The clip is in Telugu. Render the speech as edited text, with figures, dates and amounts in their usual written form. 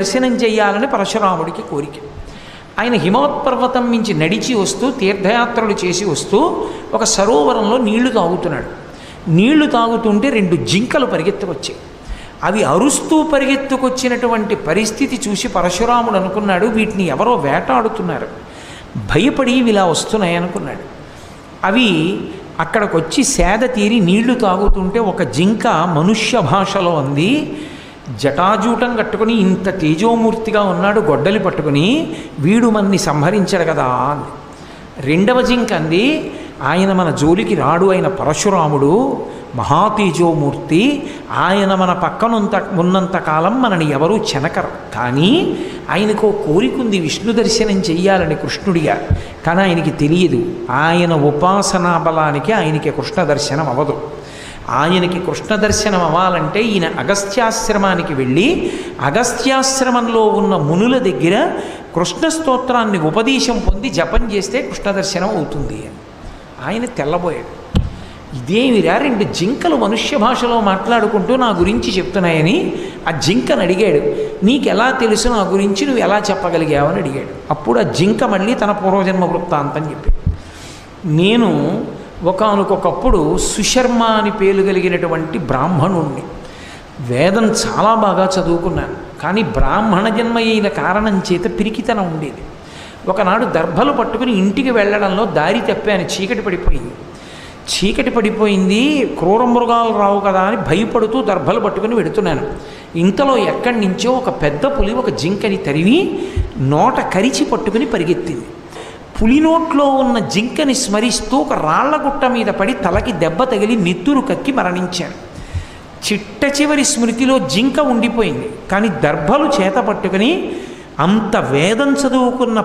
దర్శనం చేయాలని పరశురాముడికి కోరిక. ఆయన హిమవత్పర్వతం నుంచి నడిచి వస్తూ తీర్థయాత్రలు చేసి వస్తూ ఒక సరోవరంలో నీళ్లు తాగుతున్నాడు. నీళ్లు తాగుతుంటే 2 జింకలు పరిగెత్తుకొచ్చాయి. అవి అరుస్తూ పరిగెత్తుకొచ్చినటువంటి పరిస్థితి చూసి పరశురాముడు అనుకున్నాడు, వీటిని ఎవరో వేటాడుతున్నారు, భయపడి ఇలా వస్తున్నాయి అనుకున్నాడు. అవి అక్కడికి వచ్చి సేద తీరి నీళ్లు తాగుతుంటే ఒక జింక మనుష్య భాషలో అంది, జటాజూటం కట్టుకుని ఇంత తేజోమూర్తిగా ఉన్నాడు గొడ్డలి పట్టుకుని, వీడు మన్ని సంహరించాడు కదా అంది. రెండవ జింక అంది, ఆయన మన జోలికి రాడు, ఆయన పరశురాముడు మహాతేజోమూర్తి, ఆయన మన పక్కనంత ఉన్నంతకాలం మనని ఎవరూ చెనకరు, కానీ ఆయనకు కోరిక ఉంది విష్ణు దర్శనం చెయ్యాలని కృష్ణుడిగా, కానీ ఆయనకి తెలియదు ఆయన ఉపాసనా బలానికి ఆయనకి కృష్ణ దర్శనం అవ్వదు. ఆయనకి కృష్ణ దర్శనం అవ్వాలంటే ఈయన అగస్త్యాశ్రమానికి వెళ్ళి అగస్త్యాశ్రమంలో ఉన్న మునుల దగ్గర కృష్ణ స్తోత్రాన్ని ఉపదేశం పొంది జపం చేస్తే కృష్ణ దర్శనం అవుతుంది అని ఆయన తెల్లబోయాడు. ఇదేమిరా 2 జింకలు మనుష్య భాషలో మాట్లాడుకుంటూ నా గురించి చెప్తున్నాయని ఆ జింకను అడిగాడు. నీకెలా తెలుసు నా గురించి, నువ్వు ఎలా చెప్పగలిగావని అడిగాడు. అప్పుడు ఆ జింక మళ్ళీ తన పూర్వజన్మ వృత్తాంతం చెప్పాడు. నేను ఒకానొకప్పుడు సుశర్మ అని పేరు కలిగినటువంటి బ్రాహ్మణుణ్ణి, వేదం చాలా బాగా చదువుకున్నాను, కానీ బ్రాహ్మణ జన్మ అయిన కారణం చేత పిరికితనం ఉండేది. ఒకనాడు దర్భలు పట్టుకుని ఇంటికి వెళ్ళడంలో దారి తప్పాను, చీకటి పడిపోయింది, క్రూర మృగాలు రావు కదా అని భయపడుతూ దర్భలు పట్టుకుని వెడుతున్నాను. ఇంతలో ఎక్కడి నుంచో ఒక పెద్ద పులి ఒక జింకని తరివి నోట కరిచి పట్టుకుని పరిగెత్తింది. పులి నోట్లో ఉన్న జింకని స్మరిస్తూ ఒక రాళ్లగుట్ట మీద పడి తలకి దెబ్బ తగిలి నెత్తురు కక్కి మరణించాను. చిట్ట చివరి స్మృతిలో జింక ఉండిపోయింది, కానీ దర్భలు చేత పట్టుకుని అంత వేదం చదువుకున్న